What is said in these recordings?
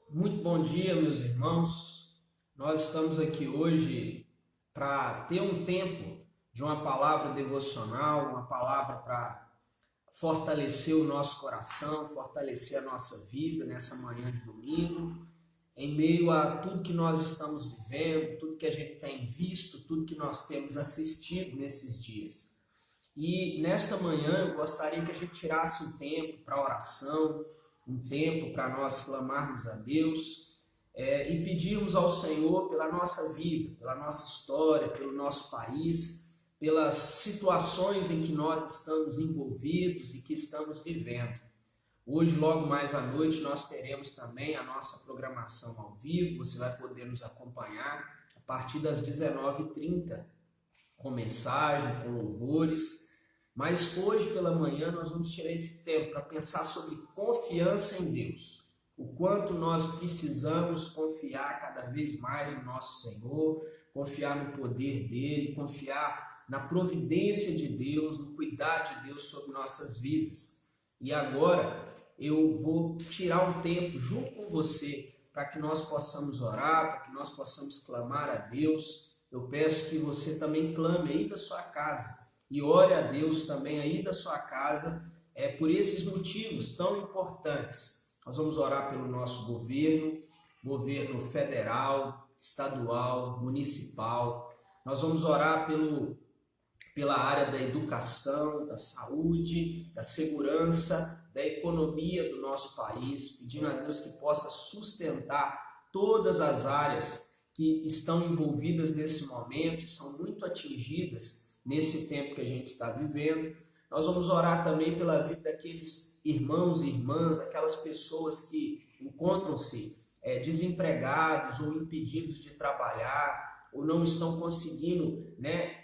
Muito bom dia, meus irmãos. Nós estamos aqui hoje para ter um tempo de uma palavra devocional, uma palavra para fortalecer o nosso coração, fortalecer a nossa vida nessa manhã de domingo, em meio a tudo que nós estamos vivendo, tudo que a gente tem visto, tudo que nós temos assistido nesses dias. E nesta manhã eu gostaria que a gente tirasse um tempo para oração, um tempo para nós clamarmos a Deus e pedirmos ao Senhor pela nossa vida, pela nossa história, pelo nosso país, pelas situações em que nós estamos envolvidos e que estamos vivendo. Hoje, logo mais à noite, nós teremos também a nossa programação ao vivo. Você vai poder nos acompanhar a partir das 19h30, com mensagem, com louvores. Mas hoje pela manhã nós vamos tirar esse tempo para pensar sobre confiança em Deus. O quanto nós precisamos confiar cada vez mais no nosso Senhor, confiar no poder dEle, confiar na providência de Deus, no cuidado de Deus sobre nossas vidas. E agora eu vou tirar um tempo junto com você para que nós possamos orar, para que nós possamos clamar a Deus. Eu peço que você também clame aí da sua casa e ore a Deus também aí da sua casa, por esses motivos tão importantes. Nós vamos orar pelo nosso governo federal, estadual, municipal. Nós vamos orar pela área da educação, da saúde, da segurança, da economia do nosso país, pedindo a Deus que possa sustentar todas as áreas que estão envolvidas nesse momento e são muito atingidas nesse tempo que a gente está vivendo. Nós vamos orar também pela vida daqueles irmãos e irmãs, aquelas pessoas que encontram-se desempregados ou impedidos de trabalhar, ou não estão conseguindo,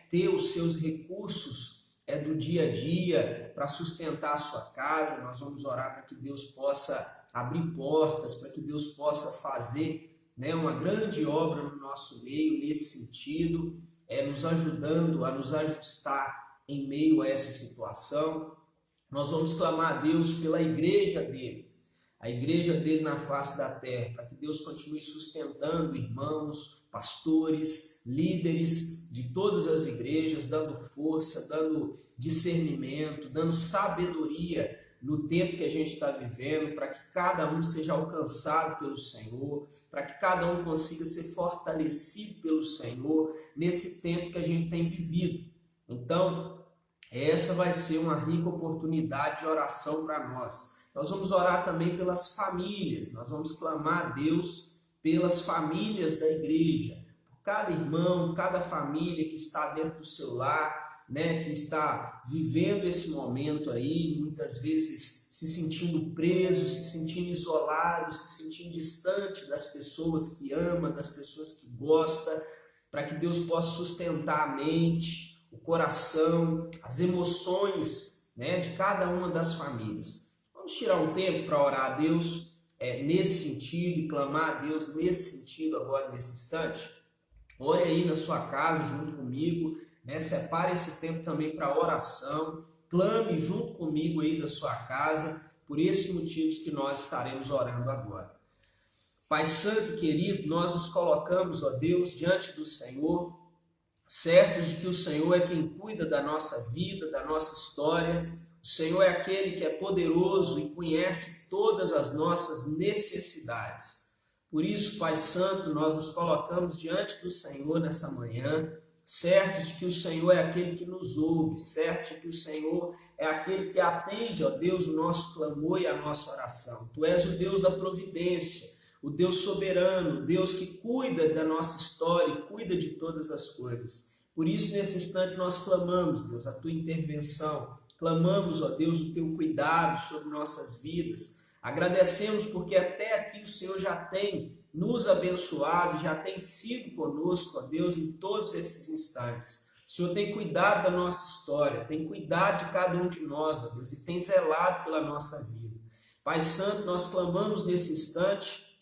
ter os seus recursos do dia a dia para sustentar a sua casa. Nós vamos orar para que Deus possa abrir portas, para que Deus possa fazer uma grande obra no nosso meio nesse sentido, nos ajudando a nos ajustar em meio a essa situação. Nós vamos clamar a Deus pela igreja dele, a igreja dele na face da terra, para que Deus continue sustentando irmãos, pastores, líderes de todas as igrejas, dando força, dando discernimento, dando sabedoria no tempo que a gente está vivendo, para que cada um seja alcançado pelo Senhor, para que cada um consiga ser fortalecido pelo Senhor nesse tempo que a gente tem vivido. Então, essa vai ser uma rica oportunidade de oração para nós. Nós vamos orar também pelas famílias, nós vamos clamar a Deus pelas famílias da igreja, por cada irmão, cada família que está dentro do seu lar, que está vivendo esse momento aí, muitas vezes se sentindo preso, se sentindo isolado, se sentindo distante das pessoas que ama, das pessoas que gosta, para que Deus possa sustentar a mente, o coração, as emoções, de cada uma das famílias. Vamos tirar um tempo para orar a Deus nesse sentido e clamar a Deus nesse sentido agora, nesse instante. Ore aí na sua casa junto comigo, separe esse tempo também para oração, clame junto comigo aí da sua casa, por esses motivos que nós estaremos orando agora. Pai Santo e querido, nós nos colocamos, ó Deus, diante do Senhor, certos de que o Senhor é quem cuida da nossa vida, da nossa história. O Senhor é aquele que é poderoso e conhece todas as nossas necessidades. Por isso, Pai Santo, nós nos colocamos diante do Senhor nessa manhã, certos de que o Senhor é aquele que nos ouve, certos de que o Senhor é aquele que atende, ó Deus, o nosso clamor e a nossa oração. Tu és o Deus da providência, o Deus soberano, o Deus que cuida da nossa história e cuida de todas as coisas. Por isso, nesse instante, nós clamamos, Deus, a tua intervenção, clamamos, ó Deus, o teu cuidado sobre nossas vidas. Agradecemos porque até aqui o Senhor já tem nos abençoado, já tem sido conosco, ó Deus, em todos esses instantes. O Senhor tem cuidado da nossa história, tem cuidado de cada um de nós, ó Deus, e tem zelado pela nossa vida. Pai Santo, nós clamamos nesse instante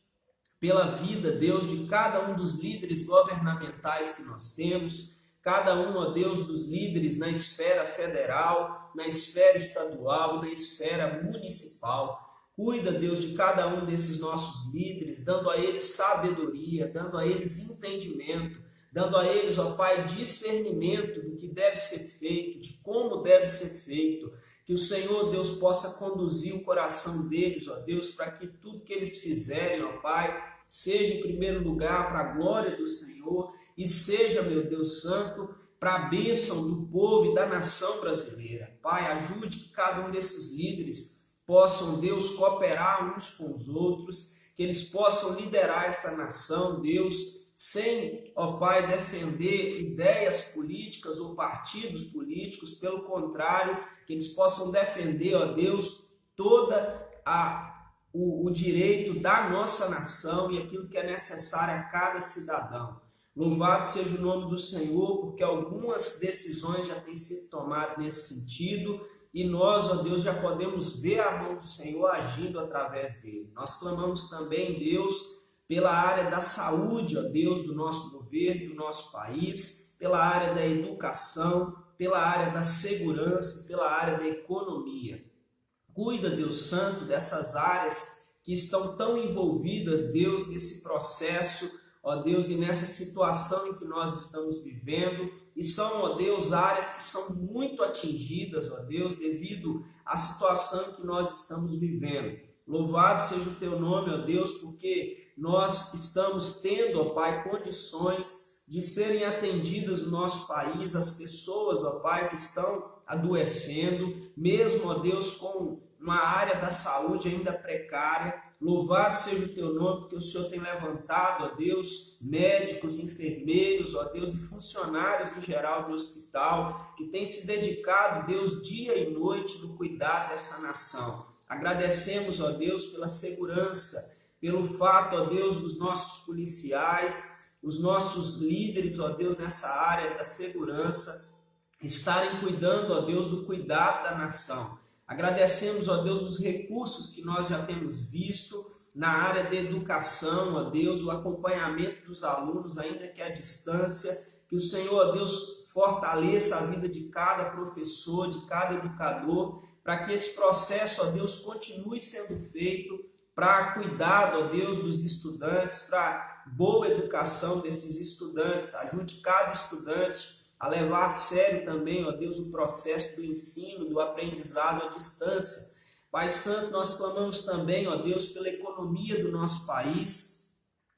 pela vida, Deus, de cada um dos líderes governamentais que nós temos, cada um, ó Deus, dos líderes na esfera federal, na esfera estadual, na esfera municipal. Cuida, Deus, de cada um desses nossos líderes, dando a eles sabedoria, dando a eles entendimento, dando a eles, ó Pai, discernimento do que deve ser feito, de como deve ser feito. Que o Senhor, Deus, possa conduzir o coração deles, ó Deus, para que tudo que eles fizerem, ó Pai, seja em primeiro lugar para a glória do Senhor e seja, meu Deus Santo, para a bênção do povo e da nação brasileira. Pai, ajude que cada um desses líderes possam, Deus, cooperar uns com os outros, que eles possam liderar essa nação, Deus, sem, ó Pai, defender ideias políticas ou partidos políticos, pelo contrário, que eles possam defender, ó Deus, toda o direito da nossa nação e aquilo que é necessário a cada cidadão. Louvado seja o nome do Senhor, porque algumas decisões já têm sido tomadas nesse sentido e nós, ó Deus, já podemos ver a mão do Senhor agindo através dele. Nós clamamos também, Deus, pela área da saúde, ó Deus, do nosso governo, do nosso país, pela área da educação, pela área da segurança, pela área da economia. Cuida, Deus Santo, dessas áreas que estão tão envolvidas, Deus, nesse processo, ó Deus, e nessa situação em que nós estamos vivendo, e são, ó Deus, áreas que são muito atingidas, ó Deus, devido à situação em que nós estamos vivendo. Louvado seja o teu nome, ó Deus, porque nós estamos tendo, ó Pai, condições de serem atendidas no nosso país, as pessoas, ó Pai, que estão adoecendo, mesmo, ó Deus, com uma área da saúde ainda precária. Louvado seja o teu nome, porque o Senhor tem levantado, ó Deus, médicos, enfermeiros, ó Deus, e funcionários em geral de hospital, que têm se dedicado, Deus, dia e noite no cuidado dessa nação. Agradecemos, ó Deus, pela segurança, pelo fato, ó Deus, dos nossos policiais, os nossos líderes, ó Deus, nessa área da segurança, estarem cuidando, ó Deus, do cuidado da nação. Agradecemos, ó Deus, os recursos que nós já temos visto na área da educação, ó Deus, o acompanhamento dos alunos, ainda que à distância, que o Senhor, ó Deus, fortaleça a vida de cada professor, de cada educador, para que esse processo, ó Deus, continue sendo feito para cuidado, ó Deus, dos estudantes, para boa educação desses estudantes. Ajude cada estudante a levar a sério também, ó Deus, o processo do ensino, do aprendizado à distância. Pai Santo, nós clamamos também, ó Deus, pela economia do nosso país,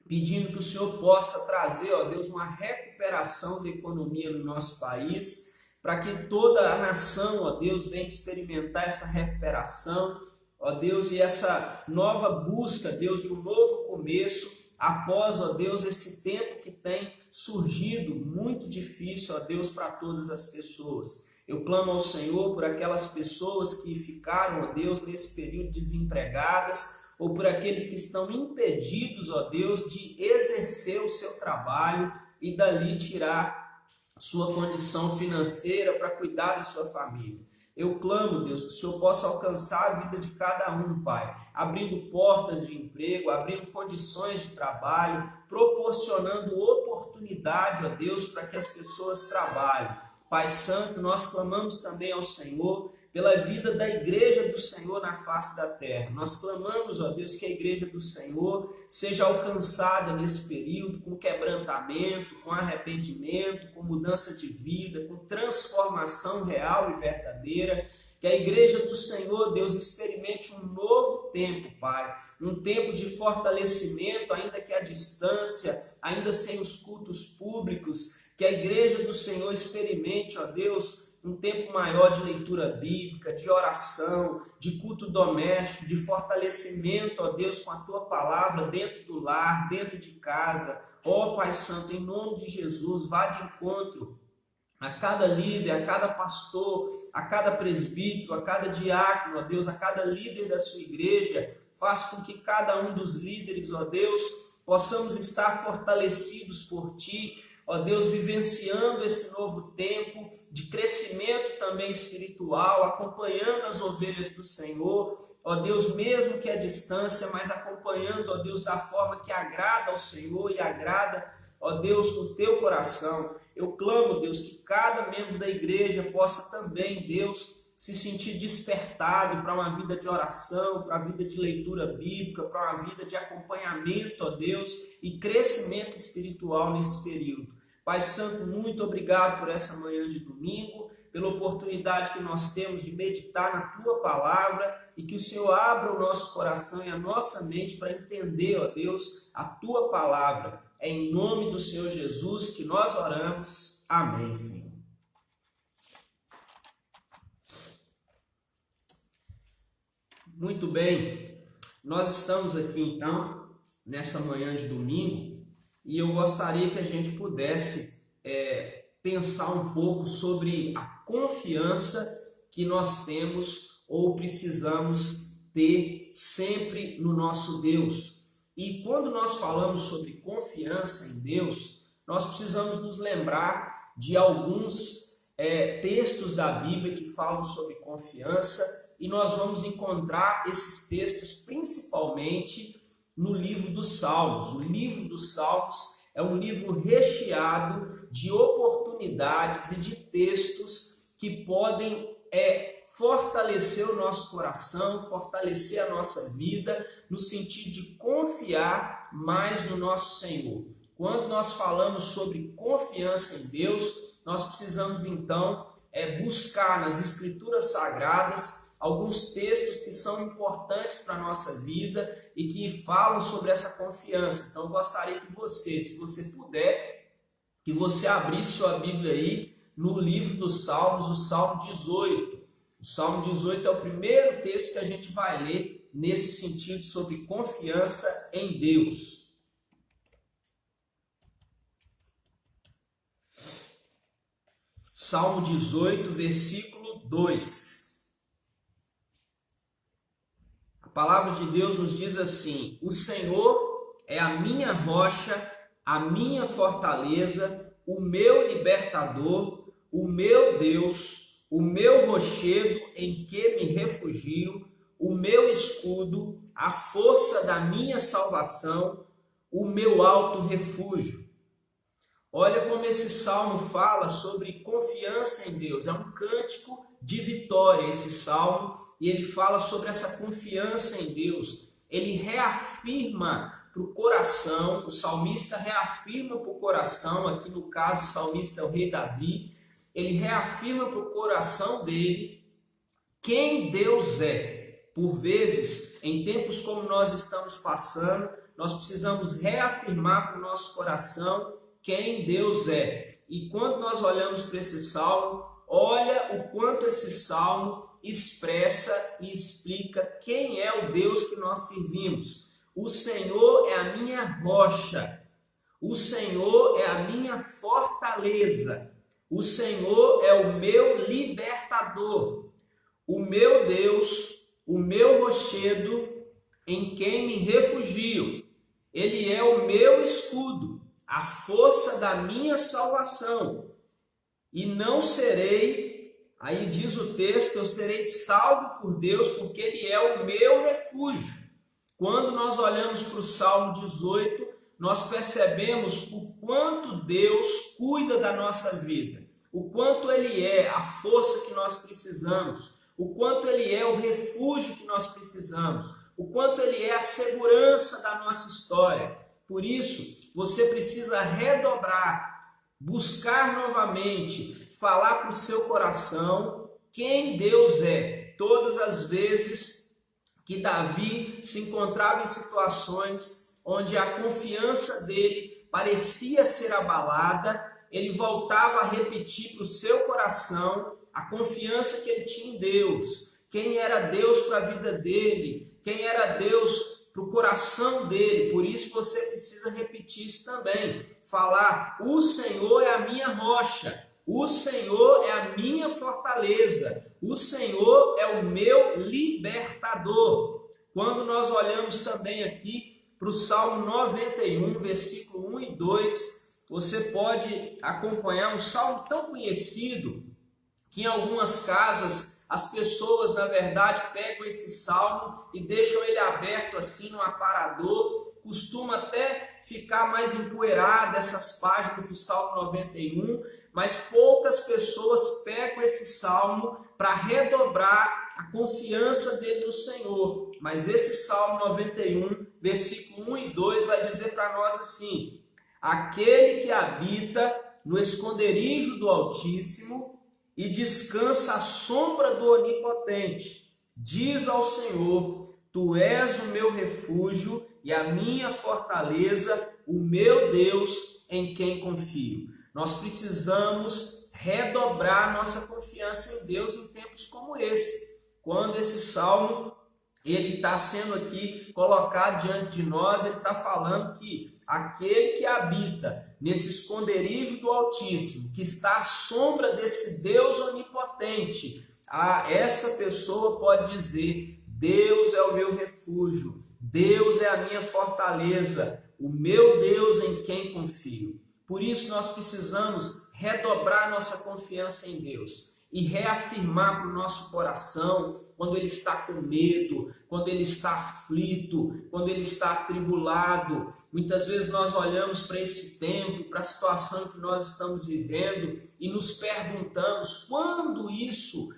pedindo que o Senhor possa trazer, ó Deus, uma recuperação da economia no nosso país, para que toda a nação, ó Deus, venha experimentar essa recuperação, ó Deus, e essa nova busca, Deus, de um novo começo, após, ó Deus, esse tempo que tem surgido muito difícil, ó Deus, para todas as pessoas. Eu clamo ao Senhor por aquelas pessoas que ficaram, ó Deus, nesse período desempregadas, ou por aqueles que estão impedidos, ó Deus, de exercer o seu trabalho e dali tirar sua condição financeira para cuidar da sua família. Eu clamo, Deus, que o Senhor possa alcançar a vida de cada um, Pai, abrindo portas de emprego, abrindo condições de trabalho, proporcionando oportunidade, ó Deus, para que as pessoas trabalhem. Pai Santo, nós clamamos também ao Senhor pela vida da igreja do Senhor na face da terra. Nós clamamos, ó Deus, que a igreja do Senhor seja alcançada nesse período com quebrantamento, com arrependimento, com mudança de vida, com transformação real e verdadeira. Que a igreja do Senhor, Deus, experimente um novo tempo, Pai. Um tempo de fortalecimento, ainda que à distância, ainda sem os cultos públicos. Que a igreja do Senhor experimente, ó Deus, um tempo maior de leitura bíblica, de oração, de culto doméstico, de fortalecimento, ó Deus, com a Tua palavra dentro do lar, dentro de casa. Ó Pai Santo, em nome de Jesus, vá de encontro a cada líder, a cada pastor, a cada presbítero, a cada diácono, ó Deus, a cada líder da sua igreja. Faça com que cada um dos líderes, ó Deus, possamos estar fortalecidos por Ti, ó Deus, vivenciando esse novo tempo de crescimento também espiritual, acompanhando as ovelhas do Senhor, ó Deus, mesmo que à distância, mas acompanhando, ó Deus, da forma que agrada ao Senhor e agrada, ó Deus, no Teu coração. Eu clamo, Deus, que cada membro da igreja possa também, Deus, se sentir despertado para uma vida de oração, para uma vida de leitura bíblica, para uma vida de acompanhamento a Deus e crescimento espiritual nesse período. Pai Santo, muito obrigado por essa manhã de domingo, pela oportunidade que nós temos de meditar na Tua Palavra e que o Senhor abra o nosso coração e a nossa mente para entender, ó Deus, a Tua Palavra. É em nome do Senhor Jesus que nós oramos. Amém, Senhor. Muito bem, nós estamos aqui então, nessa manhã de domingo, e eu gostaria que a gente pudesse pensar um pouco sobre a confiança que nós temos ou precisamos ter sempre no nosso Deus. E quando nós falamos sobre confiança em Deus, nós precisamos nos lembrar de alguns textos da Bíblia que falam sobre confiança, e nós vamos encontrar esses textos principalmente no livro dos Salmos. O livro dos Salmos é um livro recheado de oportunidades e de textos que podem fortalecer o nosso coração, fortalecer a nossa vida, no sentido de confiar mais no nosso Senhor. Quando nós falamos sobre confiança em Deus, nós precisamos então buscar nas Escrituras Sagradas alguns textos que são importantes para a nossa vida e que falam sobre essa confiança. Então, eu gostaria que você, se você puder, que você abrisse sua Bíblia aí no livro dos Salmos, o Salmo 18. O Salmo 18 é o primeiro texto que a gente vai ler nesse sentido sobre confiança em Deus. Salmo 18, versículo 2. A palavra de Deus nos diz assim: o Senhor é a minha rocha, a minha fortaleza, o meu libertador, o meu Deus, o meu rochedo em que me refugio, o meu escudo, a força da minha salvação, o meu alto refúgio. Olha como esse salmo fala sobre confiança em Deus. É um cântico de vitória esse salmo, e ele fala sobre essa confiança em Deus. Ele reafirma para o coração, o salmista reafirma para o coração, aqui no caso o salmista é o rei Davi, ele reafirma para o coração dele quem Deus é. Por vezes, em tempos como nós estamos passando, nós precisamos reafirmar para o nosso coração quem Deus é. E quando nós olhamos para esse salmo, olha o quanto esse salmo expressa e explica quem é o Deus que nós servimos. O Senhor é a minha rocha, o Senhor é a minha fortaleza, o Senhor é o meu libertador, o meu Deus, o meu rochedo em quem me refugio. Ele é o meu escudo, a força da minha salvação. E não serei, aí diz o texto, eu serei salvo por Deus, porque Ele é o meu refúgio. Quando nós olhamos para o Salmo 18, nós percebemos o quanto Deus cuida da nossa vida, o quanto Ele é a força que nós precisamos, o quanto Ele é o refúgio que nós precisamos, o quanto Ele é a segurança da nossa história. Por isso, você precisa redobrar, buscar novamente, falar para o seu coração quem Deus é. Todas as vezes que Davi se encontrava em situações onde a confiança dele parecia ser abalada, ele voltava a repetir para o seu coração a confiança que ele tinha em Deus, quem era Deus para a vida dele, quem era Deus para o coração dele. Por isso você precisa repetir isso também, falar: o Senhor é a minha rocha, o Senhor é a minha fortaleza, o Senhor é o meu libertador. Quando nós olhamos também aqui para o Salmo 91, versículo 1 e 2, você pode acompanhar um salmo tão conhecido que em algumas casas as pessoas, na verdade, pegam esse salmo e deixam ele aberto assim no aparador, costuma até ficar mais empoeirada essas páginas do Salmo 91, mas poucas pessoas pegam esse salmo para redobrar a confiança dele no Senhor. Mas esse Salmo 91, versículo 1 e 2 vai dizer para nós assim: aquele que habita no esconderijo do Altíssimo e descansa à sombra do Onipotente, diz ao Senhor: tu és o meu refúgio e a minha fortaleza, o meu Deus em quem confio. Nós precisamos redobrar nossa confiança em Deus em tempos como esse, quando esse salmo ele está sendo aqui colocado diante de nós. Ele está falando que aquele que habita nesse esconderijo do Altíssimo, que está à sombra desse Deus onipotente, essa pessoa pode dizer: Deus é o meu refúgio, Deus é a minha fortaleza, o meu Deus em quem confio. Por isso nós precisamos redobrar nossa confiança em Deus e reafirmar para o nosso coração, quando ele está com medo, quando ele está aflito, quando ele está atribulado. Muitas vezes nós olhamos para esse tempo, para a situação que nós estamos vivendo e nos perguntamos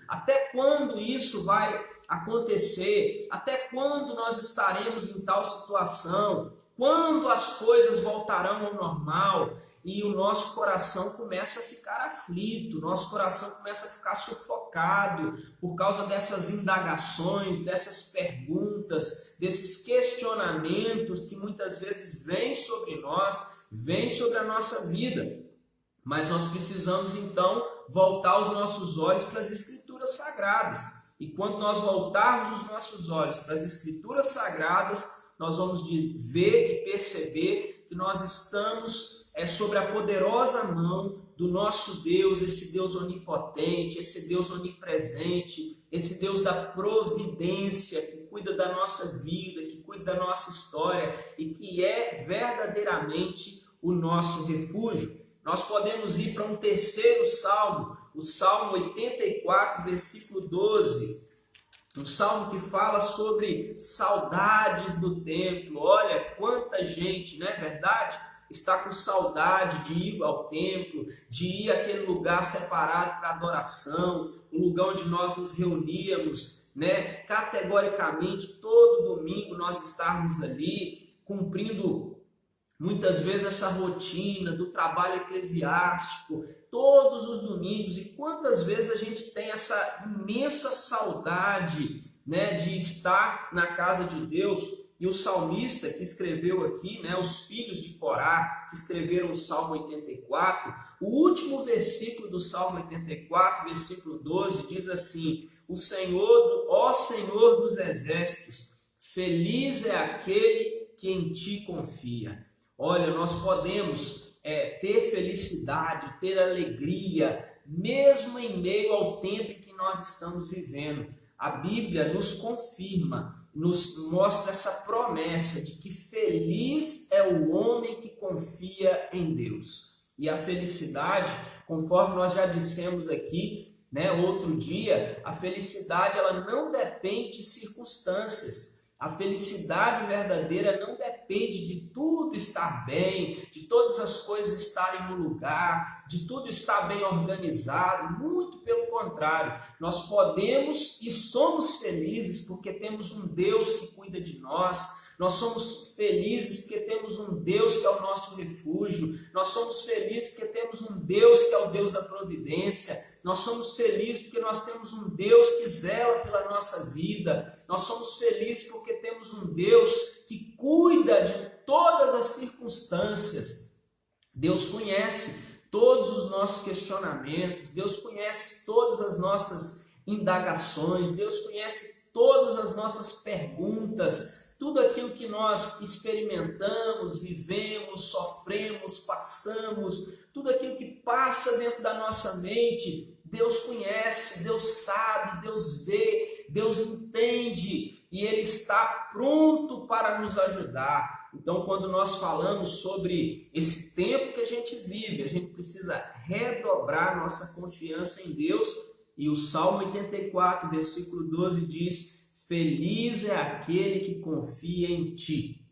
até quando isso vai acontecer, até quando nós estaremos em tal situação, quando as coisas voltarão ao normal. E o nosso coração começa a ficar aflito, nosso coração começa a ficar sufocado por causa dessas indagações, dessas perguntas, desses questionamentos que muitas vezes vêm sobre nós, vêm sobre a nossa vida. Mas nós precisamos então voltar os nossos olhos para as Escrituras Sagradas. E quando nós voltarmos os nossos olhos para as Escrituras Sagradas, nós vamos ver e perceber que nós estamos sobre a poderosa mão do nosso Deus, esse Deus onipotente, esse Deus onipresente, esse Deus da providência, que cuida da nossa vida, que cuida da nossa história e que é verdadeiramente o nosso refúgio. Nós podemos ir para um terceiro salmo, o Salmo 84, versículo 12. Um salmo que fala sobre saudades do templo. Olha quanta gente, não é verdade? Está com saudade de ir ao templo, de ir àquele lugar separado para adoração, um lugar onde nós nos reuníamos, né? Categoricamente, todo domingo nós estarmos ali, cumprindo muitas vezes essa rotina do trabalho eclesiástico, todos os domingos. E quantas vezes a gente tem essa imensa saudade, né, de estar na casa de Deus. E o salmista que escreveu aqui, né, os filhos de Corá, que escreveram o Salmo 84, o último versículo do Salmo 84, versículo 12, diz assim: o Senhor, ó Senhor dos exércitos, feliz é aquele que em ti confia. Olha, nós podemos ter felicidade, ter alegria, mesmo em meio ao tempo em que nós estamos vivendo. A Bíblia nos confirma, nos mostra essa promessa de que feliz é o homem que confia em Deus. E a felicidade, conforme nós já dissemos aqui, né, outro dia, a felicidade ela não depende de circunstâncias. A felicidade verdadeira não depende de tudo estar bem, de todas as coisas estarem no lugar, de tudo estar bem organizado. Muito pelo contrário, nós podemos e somos felizes porque temos um Deus que cuida de nós. Nós somos felizes porque temos um Deus que é o nosso refúgio. Nós somos felizes porque temos um Deus que é o Deus da providência. Nós somos felizes porque nós temos um Deus que zela pela nossa vida. Nós somos felizes porque temos um Deus que cuida de todas as circunstâncias. Deus conhece todos os nossos questionamentos. Deus conhece todas as nossas indagações. Deus conhece todas as nossas perguntas. Tudo aquilo que nós experimentamos, vivemos, sofremos, passamos, tudo aquilo que passa dentro da nossa mente, Deus conhece, Deus sabe, Deus vê, Deus entende e Ele está pronto para nos ajudar. Então, quando nós falamos sobre esse tempo que a gente vive, a gente precisa redobrar nossa confiança em Deus. E o Salmo 84, versículo 12 diz: feliz é aquele que confia em ti.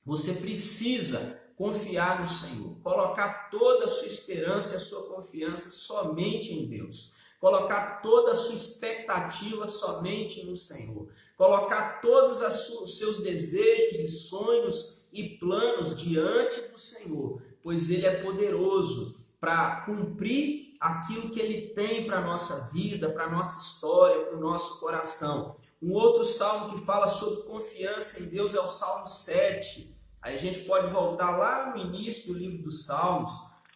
Você precisa confiar no Senhor, colocar toda a sua esperança e a sua confiança somente em Deus, colocar toda a sua expectativa somente no Senhor, colocar todos os seus desejos e sonhos e planos diante do Senhor, pois Ele é poderoso para cumprir aquilo que Ele tem para a nossa vida, para a nossa história, para o nosso coração. Um outro salmo que fala sobre confiança em Deus é o Salmo 7. Aí a gente pode voltar lá no início do livro dos Salmos.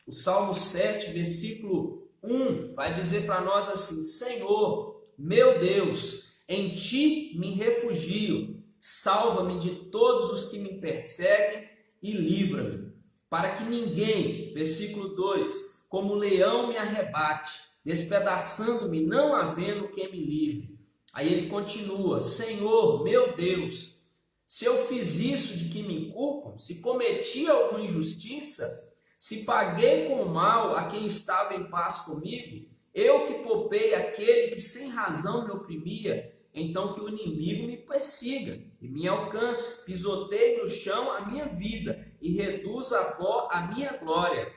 O Salmo 7, versículo 1, vai dizer para nós assim: Senhor, meu Deus, em Ti me refugio, salva-me de todos os que me perseguem e livra-me, para que ninguém, versículo 2, como leão me arrebate, despedaçando-me, não havendo quem me livre. Aí ele continua: Senhor, meu Deus, se eu fiz isso de que me culpam, se cometi alguma injustiça, se paguei com o mal a quem estava em paz comigo, eu que poupei aquele que sem razão me oprimia, então que o inimigo me persiga e me alcance, pisoteie no chão a minha vida e reduza a pó a minha glória.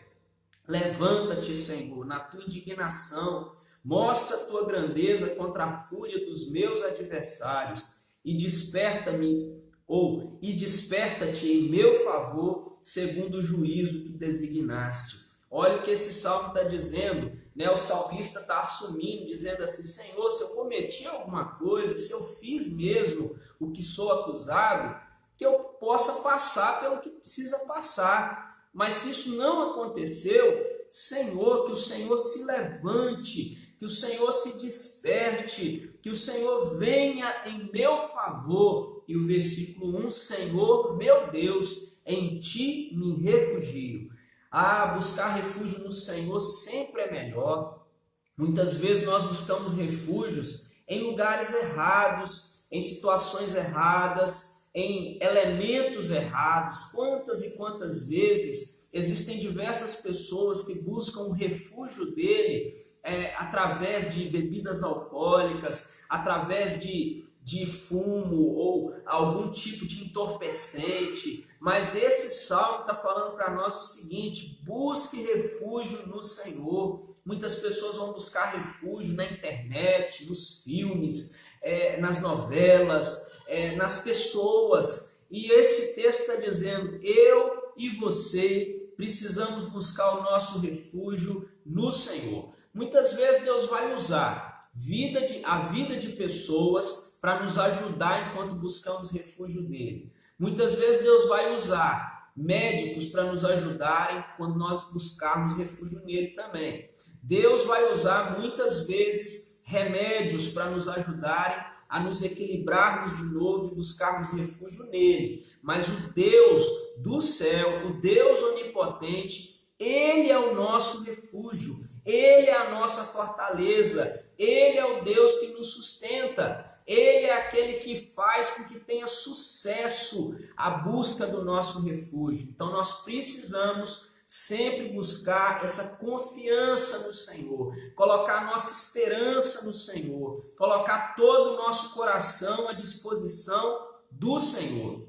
Levanta-te, Senhor, na tua indignação, mostra a tua grandeza contra a fúria dos meus adversários e desperta-te em meu favor, segundo o juízo que designaste. Olha o que esse salmo está dizendo, né? O salmista está assumindo, dizendo assim: Senhor, se eu cometi alguma coisa, se eu fiz mesmo o que sou acusado, que eu possa passar pelo que precisa passar. Mas se isso não aconteceu, Senhor, que o Senhor se levante, que o Senhor se desperte, que o Senhor venha em meu favor. E o versículo 1, Senhor, meu Deus, em Ti me refugio. Buscar refúgio no Senhor sempre é melhor. Muitas vezes nós buscamos refúgios em lugares errados, em situações erradas, em elementos errados. Quantas e quantas vezes existem diversas pessoas que buscam o refúgio dele através de bebidas alcoólicas, através de fumo ou algum tipo de entorpecente. Mas esse salmo está falando para nós o seguinte: busque refúgio no Senhor. Muitas pessoas vão buscar refúgio na internet, nos filmes, nas novelas, nas pessoas. E esse texto está dizendo: eu e você precisamos buscar o nosso refúgio no Senhor. Muitas vezes Deus vai usar a vida de pessoas para nos ajudar enquanto buscamos refúgio nele. Muitas vezes Deus vai usar médicos para nos ajudarem quando nós buscarmos refúgio nele também. Deus vai usar muitas vezes remédios para nos ajudarem a nos equilibrarmos de novo e buscarmos refúgio nele. Mas o Deus do céu, o Deus onipotente, Ele é o nosso refúgio, Ele é a nossa fortaleza, Ele é o Deus que nos sustenta, Ele é aquele que faz com que tenha sucesso a busca do nosso refúgio. Então nós precisamos sempre buscar essa confiança no Senhor, colocar nossa esperança no Senhor, colocar todo o nosso coração à disposição do Senhor.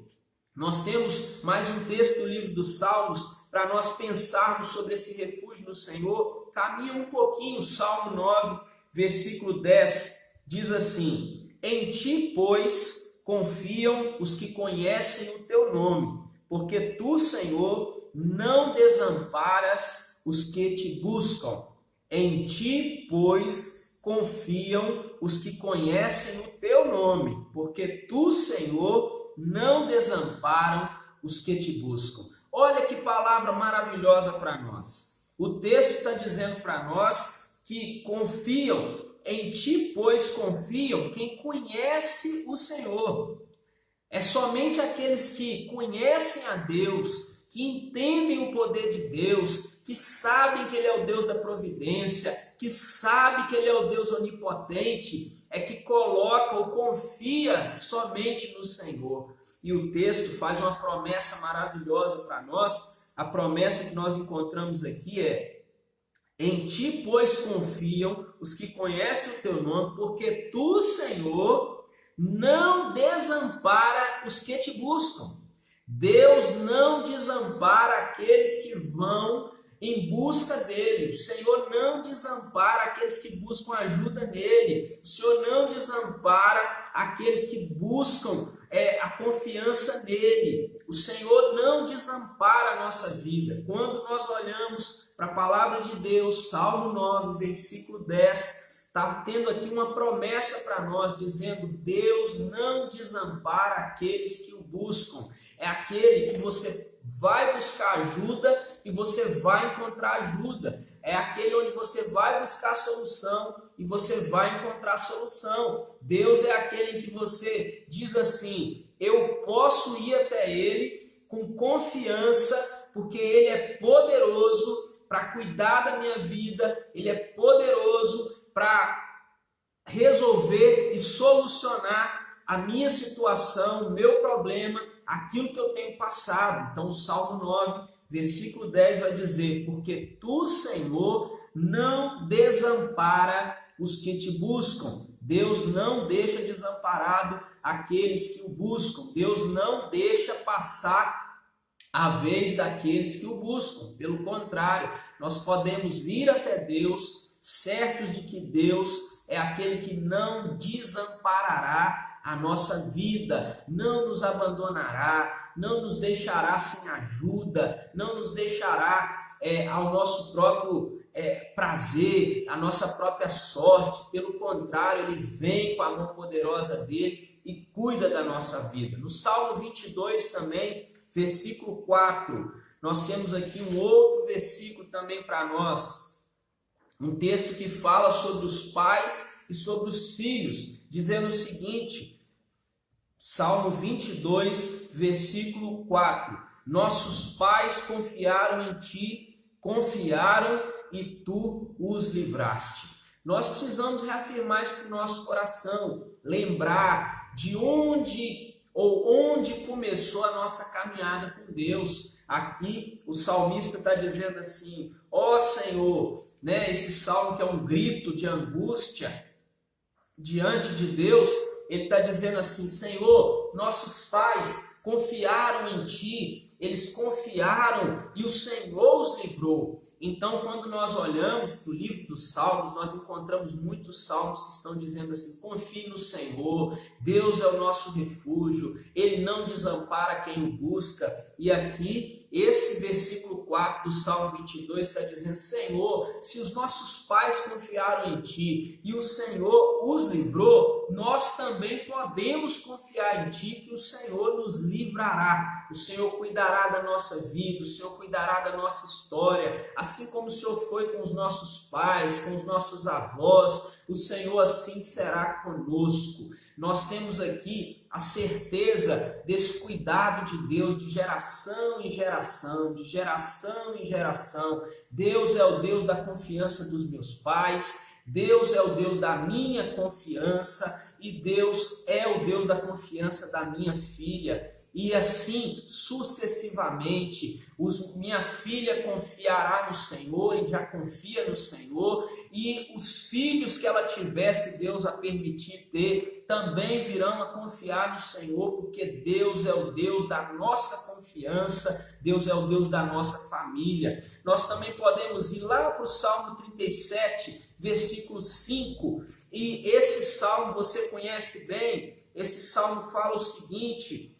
Nós temos mais um texto do livro dos Salmos para nós pensarmos sobre esse refúgio no Senhor. Caminha um pouquinho, Salmo 9, versículo 10, diz assim: em Ti, pois, confiam os que conhecem o Teu nome, porque Tu, Senhor, não desamparas os que Te buscam. Em Ti, pois, confiam os que conhecem o Teu nome, porque Tu, Senhor, não desamparam os que Te buscam. Olha que palavra maravilhosa para nós. O texto está dizendo para nós que confiam, em Ti, pois, confiam quem conhece o Senhor. É somente aqueles que conhecem a Deus, que entendem o poder de Deus, que sabem que Ele é o Deus da providência, que sabem que Ele é o Deus onipotente, é que coloca ou confia somente no Senhor. E o texto faz uma promessa maravilhosa para nós. A promessa que nós encontramos aqui é: em Ti, pois, confiam os que conhecem o Teu nome, porque Tu, Senhor, não desampara os que Te buscam. Deus não desampara aqueles que vão em busca dele. O Senhor não desampara aqueles que buscam ajuda nele. O Senhor não desampara aqueles que buscam a confiança nele. O Senhor não desampara a nossa vida. Quando nós olhamos para a palavra de Deus, Salmo 9, versículo 10, está tendo aqui uma promessa para nós, dizendo: Deus não desampara aqueles que o buscam. É aquele que você vai buscar ajuda e você vai encontrar ajuda. É aquele onde você vai buscar solução e você vai encontrar solução. Deus é aquele em que você diz assim: eu posso ir até ele com confiança, porque ele é poderoso para cuidar da minha vida, ele é poderoso para resolver e solucionar a minha situação, o meu problema, aquilo que eu tenho passado. Então o Salmo 9, versículo 10 vai dizer: porque tu, Senhor, não desampara os que te buscam. Deus não deixa desamparado aqueles que o buscam. Deus não deixa passar a vez daqueles que o buscam. Pelo contrário, nós podemos ir até Deus, certos de que Deus é aquele que não desamparará a nossa vida, não nos abandonará, não nos deixará sem ajuda, não nos deixará ao nosso próprio prazer, a nossa própria sorte. Pelo contrário, ele vem com a mão poderosa dele e cuida da nossa vida. No Salmo 22 também, versículo 4, nós temos aqui um outro versículo também para nós, um texto que fala sobre os pais e sobre os filhos, dizendo o seguinte, Salmo 22, versículo 4, nossos pais confiaram em ti, confiaram e tu os livraste. Nós precisamos reafirmar isso para o nosso coração, lembrar de onde começou a nossa caminhada com Deus. Aqui o salmista está dizendo assim: ó Senhor, esse salmo que é um grito de angústia diante de Deus, ele está dizendo assim: Senhor, nossos pais confiaram em ti, eles confiaram e o Senhor os livrou. Então, quando nós olhamos para o livro dos Salmos, nós encontramos muitos salmos que estão dizendo assim: confie no Senhor, Deus é o nosso refúgio, ele não desampara quem o busca. E aqui, esse versículo 4 do Salmo 22 está dizendo: Senhor, se os nossos pais confiaram em ti e o Senhor os livrou, nós também podemos confiar em ti, que o Senhor nos livrará, o Senhor cuidará da nossa vida, o Senhor cuidará da nossa história, assim como o Senhor foi com os nossos pais, com os nossos avós, o Senhor assim será conosco. Nós temos aqui a certeza desse cuidado de Deus de geração em geração, de geração em geração. Deus é o Deus da confiança dos meus pais, Deus é o Deus da minha confiança e Deus é o Deus da confiança da minha filha. E assim sucessivamente, minha filha confiará no Senhor e já confia no Senhor, e os filhos que ela tiver, se Deus a permitir ter, também virão a confiar no Senhor, porque Deus é o Deus da nossa confiança, Deus é o Deus da nossa família. Nós também podemos ir lá para o Salmo 37, versículo 5, e esse salmo você conhece bem. Esse salmo fala o seguinte: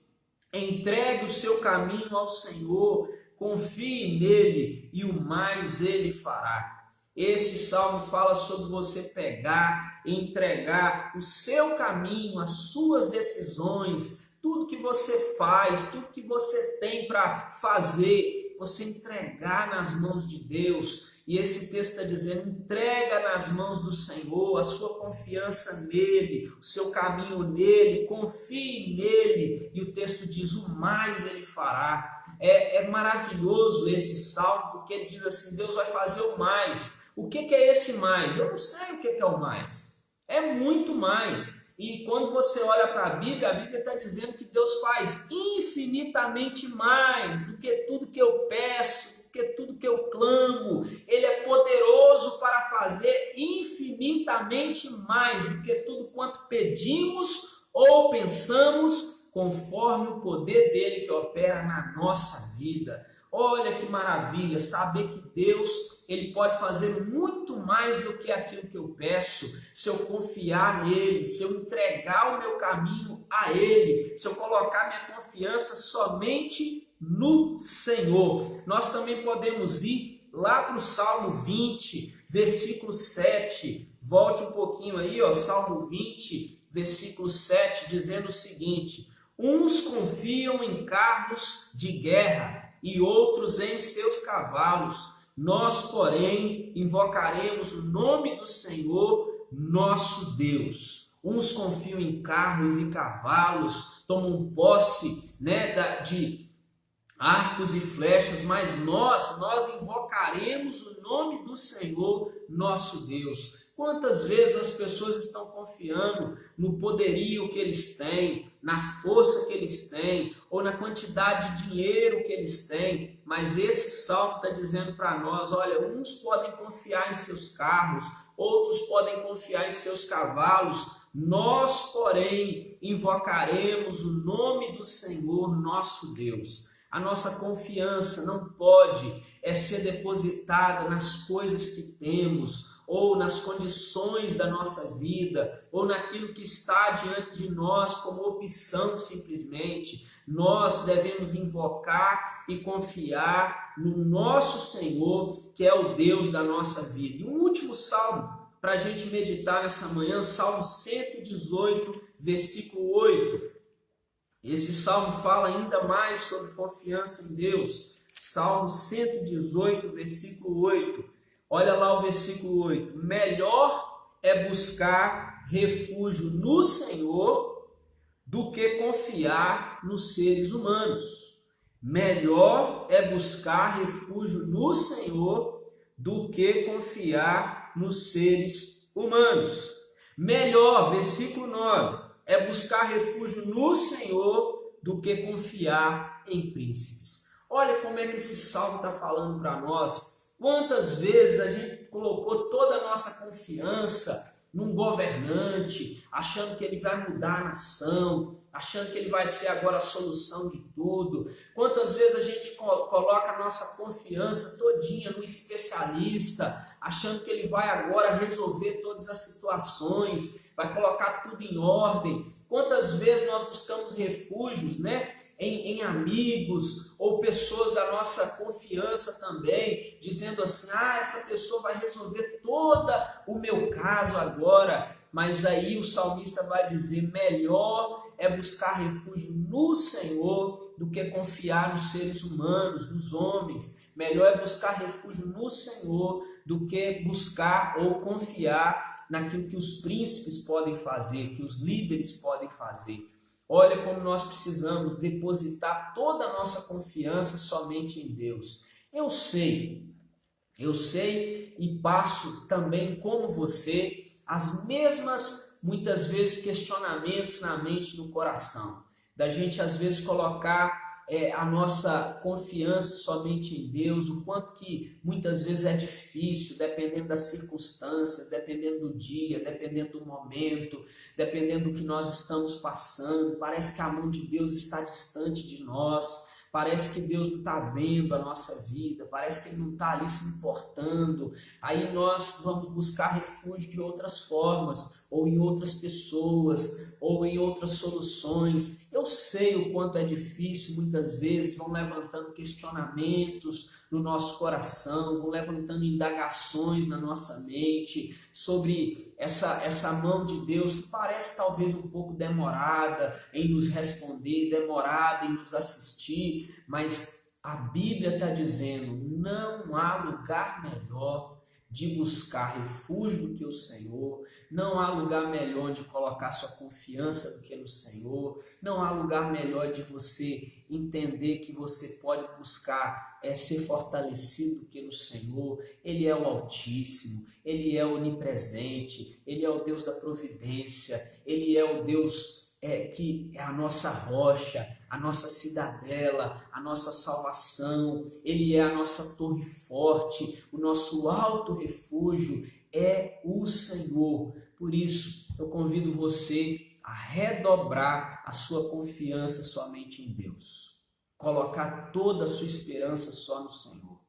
entregue o seu caminho ao Senhor, confie nele e o mais ele fará. Esse salmo fala sobre você pegar e entregar o seu caminho, as suas decisões, tudo que você faz, tudo que você tem para fazer, você entregar nas mãos de Deus. E esse texto está dizendo: entrega nas mãos do Senhor a sua confiança nele, o seu caminho nele, confie nele. E o texto diz: o mais ele fará. É maravilhoso esse salmo, porque ele diz assim: Deus vai fazer o mais. O que é esse mais? Eu não sei o que é o mais. É muito mais. E quando você olha para a Bíblia está dizendo que Deus faz infinitamente mais do que tudo que eu peço, do que tudo que eu clamo. Ele é poderoso para fazer infinitamente mais do que tudo quanto pedimos ou pensamos, conforme o poder dele que opera na nossa vida. Olha que maravilha, saber que Deus, ele pode fazer muito mais do que aquilo que eu peço, se eu confiar nele, se eu entregar o meu caminho a ele, se eu colocar minha confiança somente no Senhor. Nós também podemos ir lá para o Salmo 20, versículo 7. Volte um pouquinho aí, ó, Salmo 20, versículo 7, dizendo o seguinte: uns confiam em carros de guerra e outros em seus cavalos. Nós, porém, invocaremos o nome do Senhor, nosso Deus. Uns confiam em carros e cavalos, tomam posse, de arcos e flechas, mas nós invocaremos o nome do Senhor, nosso Deus. Quantas vezes as pessoas estão confiando no poderio que eles têm, na força que eles têm, ou na quantidade de dinheiro que eles têm, mas esse salmo está dizendo para nós, olha, uns podem confiar em seus carros, outros podem confiar em seus cavalos, nós, porém, invocaremos o nome do Senhor, nosso Deus. A nossa confiança não pode ser depositada nas coisas que temos, ou nas condições da nossa vida, ou naquilo que está diante de nós como opção simplesmente. Nós devemos invocar e confiar no nosso Senhor, que é o Deus da nossa vida. E um último salmo para a gente meditar nessa manhã, Salmo 118, versículo 8. Esse salmo fala ainda mais sobre confiança em Deus. Salmo 118, versículo 8. Olha lá o versículo 8. Melhor é buscar refúgio no Senhor do que confiar nos seres humanos. Melhor é buscar refúgio no Senhor do que confiar nos seres humanos. Melhor, versículo 9, é buscar refúgio no Senhor do que confiar em príncipes. Olha como é que esse salmo está falando para nós. Quantas vezes a gente colocou toda a nossa confiança num governante, achando que ele vai mudar a nação, achando que ele vai ser agora a solução de tudo. Quantas vezes a gente coloca a nossa confiança todinha no especialista, achando que ele vai agora resolver todas as situações, vai colocar tudo em ordem. Quantas vezes nós buscamos refúgios, em amigos ou pessoas da nossa confiança também, dizendo assim, essa pessoa vai resolver todo o meu caso agora. Mas aí o salmista vai dizer, melhor é buscar refúgio no Senhor do que confiar nos seres humanos, nos homens. Melhor é buscar refúgio no Senhor do que buscar ou confiar naquilo que os príncipes podem fazer, que os líderes podem fazer. Olha como nós precisamos depositar toda a nossa confiança somente em Deus. Eu sei e passo também como você as mesmas, muitas vezes, questionamentos na mente e no coração. Da gente às vezes colocar a nossa confiança somente em Deus, o quanto que muitas vezes é difícil, dependendo das circunstâncias, dependendo do dia, dependendo do momento, dependendo do que nós estamos passando. Parece que a mão de Deus está distante de nós, parece que Deus não está vendo a nossa vida, parece que Ele não está ali se importando. Aí nós vamos buscar refúgio de outras formas, ou em outras pessoas, ou em outras soluções. Eu sei o quanto é difícil, muitas vezes vão levantando questionamentos no nosso coração, vão levantando indagações na nossa mente sobre essa mão de Deus que parece talvez um pouco demorada em nos responder, demorada em nos assistir, mas a Bíblia está dizendo, não há lugar melhor de buscar refúgio do que o Senhor, não há lugar melhor de colocar sua confiança do que no Senhor, não há lugar melhor de você entender que você pode buscar ser fortalecido do que no Senhor. Ele é o Altíssimo, Ele é onipresente, Ele é o Deus da providência, Ele é o Deus que é a nossa rocha, a nossa cidadela, a nossa salvação. Ele é a nossa torre forte, o nosso alto refúgio é o Senhor. Por isso, eu convido você a redobrar a sua confiança somente em Deus, colocar toda a sua esperança só no Senhor,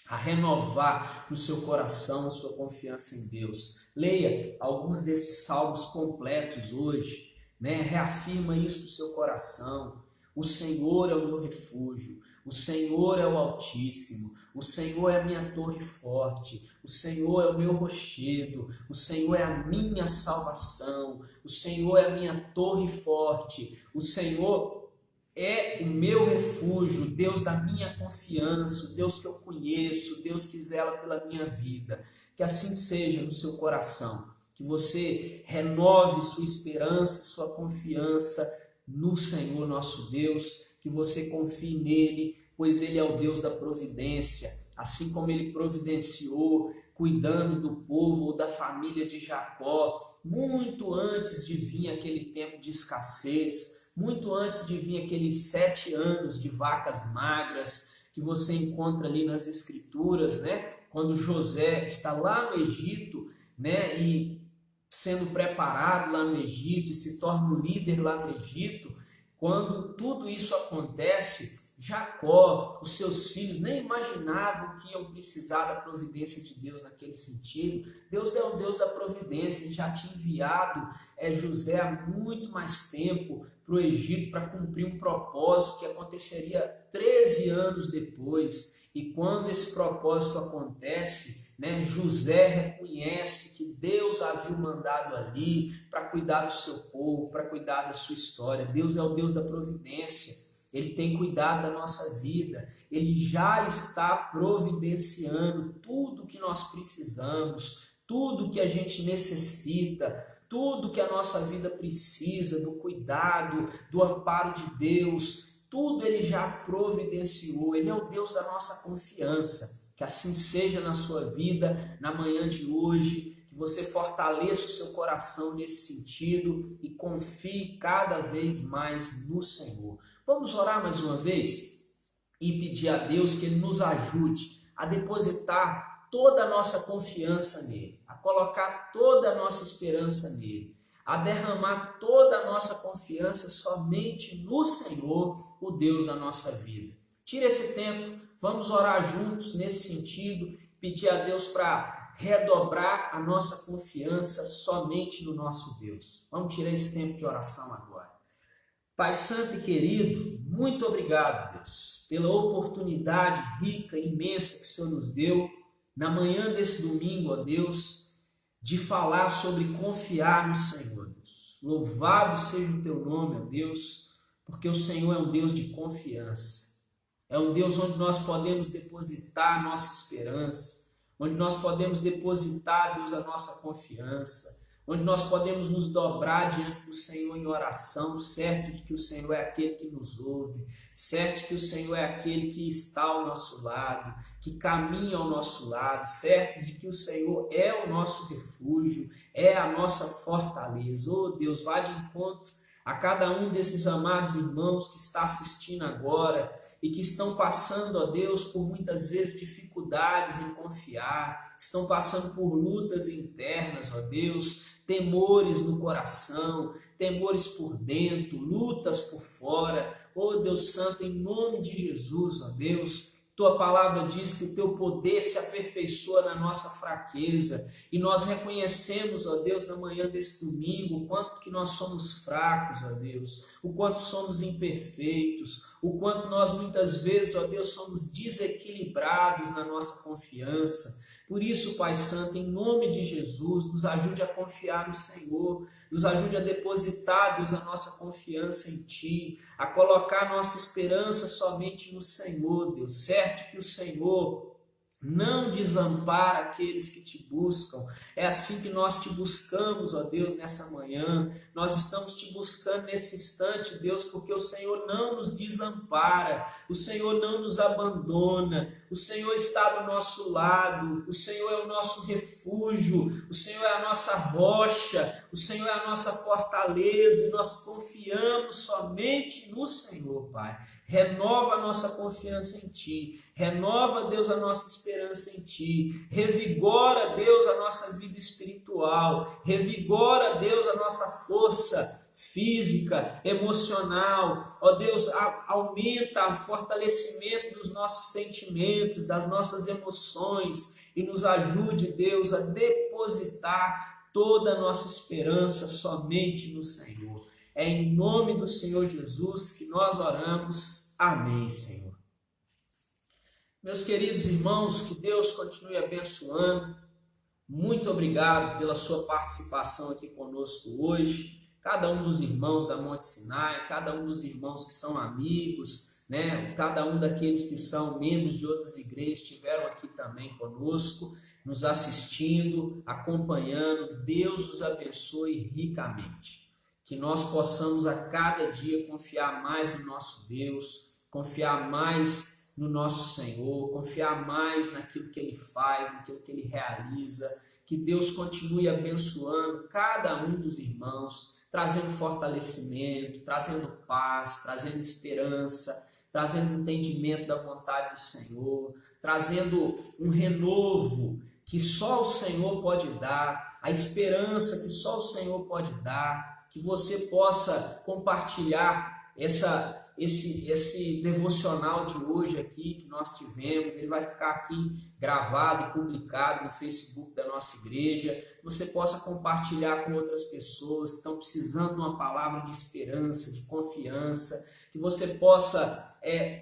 a renovar no seu coração a sua confiança em Deus. Leia alguns desses salmos completos hoje, né? Reafirma isso para o seu coração. O Senhor é o meu refúgio, o Senhor é o Altíssimo, o Senhor é a minha torre forte, o Senhor é o meu rochedo, o Senhor é a minha salvação, o Senhor é a minha torre forte, o Senhor é o meu refúgio, Deus da minha confiança, o Deus que eu conheço, o Deus que zela pela minha vida. Que assim seja no seu coração, que você renove sua esperança, sua confiança no Senhor nosso Deus, que você confie nele, pois ele é o Deus da providência, assim como ele providenciou, cuidando do povo ou da família de Jacó, muito antes de vir aquele tempo de escassez, muito antes de vir aqueles 7 anos de vacas magras que você encontra ali nas Escrituras, né? Quando José está lá no Egito, né? E sendo preparado lá no Egito e se torna o líder lá no Egito, quando tudo isso acontece, Jacó, os seus filhos nem imaginavam que iam precisar da providência de Deus naquele sentido. Deus é o Deus da providência, ele já tinha enviado José há muito mais tempo para o Egito para cumprir um propósito que aconteceria 13 anos depois. E quando esse propósito acontece, né, José reconhece que Deus havia mandado ali para cuidar do seu povo, para cuidar da sua história. Deus é o Deus da providência. Ele tem cuidado da nossa vida, ele já está providenciando tudo que nós precisamos, tudo que a gente necessita, tudo que a nossa vida precisa, do cuidado, do amparo de Deus, tudo ele já providenciou. Ele é o Deus da nossa confiança. Que assim seja na sua vida, na manhã de hoje, que você fortaleça o seu coração nesse sentido e confie cada vez mais no Senhor. Vamos orar mais uma vez e pedir a Deus que Ele nos ajude a depositar toda a nossa confiança nele, a colocar toda a nossa esperança nele, a derramar toda a nossa confiança somente no Senhor, o Deus da nossa vida. Tira esse tempo, vamos orar juntos nesse sentido, pedir a Deus para redobrar a nossa confiança somente no nosso Deus. Vamos tirar esse tempo de oração agora. Pai Santo e querido, muito obrigado, Deus, pela oportunidade rica, imensa que o Senhor nos deu na manhã desse domingo, ó Deus, de falar sobre confiar no Senhor, Deus. Louvado seja o teu nome, ó Deus, porque o Senhor é um Deus de confiança. É um Deus onde nós podemos depositar a nossa esperança, onde nós podemos depositar, Deus, a nossa confiança, onde nós podemos nos dobrar diante do Senhor em oração, certo de que o Senhor é aquele que nos ouve, certo de que o Senhor é aquele que está ao nosso lado, que caminha ao nosso lado, certo de que o Senhor é o nosso refúgio, é a nossa fortaleza. Oh Deus, vá de encontro a cada um desses amados irmãos que está assistindo agora e que estão passando, ó Deus, por muitas vezes dificuldades em confiar, estão passando por lutas internas, ó Deus, temores no coração, temores por dentro, lutas por fora. Oh Deus Santo, em nome de Jesus, ó Deus, tua palavra diz que o teu poder se aperfeiçoa na nossa fraqueza, e nós reconhecemos, ó Deus, na manhã desse domingo, o quanto que nós somos fracos, ó Deus, o quanto somos imperfeitos, o quanto nós muitas vezes, ó Deus, somos desequilibrados na nossa confiança. Por isso, Pai Santo, em nome de Jesus, nos ajude a confiar no Senhor, nos ajude a depositar, Deus, a nossa confiança em Ti, a colocar nossa esperança somente no Senhor, Deus, certo que o Senhor não desampara aqueles que te buscam. É assim que nós te buscamos, ó Deus, nessa manhã. Nós estamos te buscando nesse instante, Deus, porque o Senhor não nos desampara, o Senhor não nos abandona, o Senhor está do nosso lado, o Senhor é o nosso refúgio, o Senhor é a nossa rocha, O Senhor é a nossa fortaleza e nós confiamos somente no Senhor, Pai. Renova a nossa confiança em Ti. Renova, Deus, a nossa esperança em Ti. Revigora, Deus, a nossa vida espiritual. Revigora, Deus, a nossa força física, emocional. Ó Deus, aumenta o fortalecimento dos nossos sentimentos, das nossas emoções e nos ajude, Deus, a depositar toda a nossa esperança somente no Senhor. É em nome do Senhor Jesus que nós oramos. Amém, Senhor. Meus queridos irmãos, que Deus continue abençoando. Muito obrigado pela sua participação aqui conosco hoje. Cada um dos irmãos da Monte Sinai, cada um dos irmãos que são amigos, né? Cada um daqueles que são membros de outras igrejas estiveram aqui também conosco, nos assistindo, acompanhando. Deus os abençoe ricamente. Que nós possamos a cada dia confiar mais no nosso Deus, confiar mais no nosso Senhor, confiar mais naquilo que Ele faz, naquilo que Ele realiza. Que Deus continue abençoando cada um dos irmãos, trazendo fortalecimento, trazendo paz, trazendo esperança, trazendo entendimento da vontade do Senhor, trazendo um renovo que só o Senhor pode dar, a esperança que só o Senhor pode dar, que você possa compartilhar esse devocional de hoje aqui que nós tivemos. Ele vai ficar aqui gravado e publicado no Facebook da nossa igreja. Você possa compartilhar com outras pessoas que estão precisando de uma palavra de esperança, de confiança, que você possa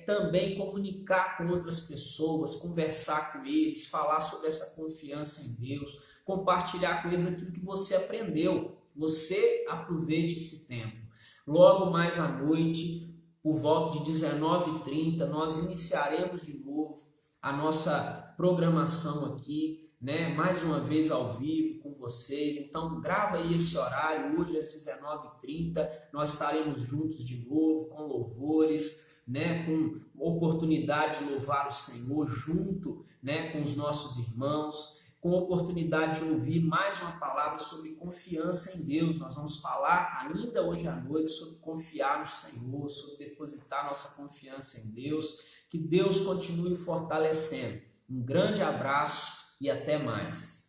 também comunicar com outras pessoas, conversar com eles, falar sobre essa confiança em Deus, compartilhar com eles aquilo que você aprendeu. Você aproveite esse tempo. Logo mais à noite, por volta de 19h30, nós iniciaremos de novo a nossa programação aqui, né? Mais uma vez ao vivo com vocês. Então grava aí esse horário, hoje às 19h30, nós estaremos juntos de novo com louvores, né? Com oportunidade de louvar o Senhor junto, né? Com os nossos irmãos, com oportunidade de ouvir mais uma palavra sobre confiança em Deus. Nós vamos falar ainda hoje à noite sobre confiar no Senhor, sobre depositar nossa confiança em Deus. Que Deus continue fortalecendo. Um grande abraço e até mais.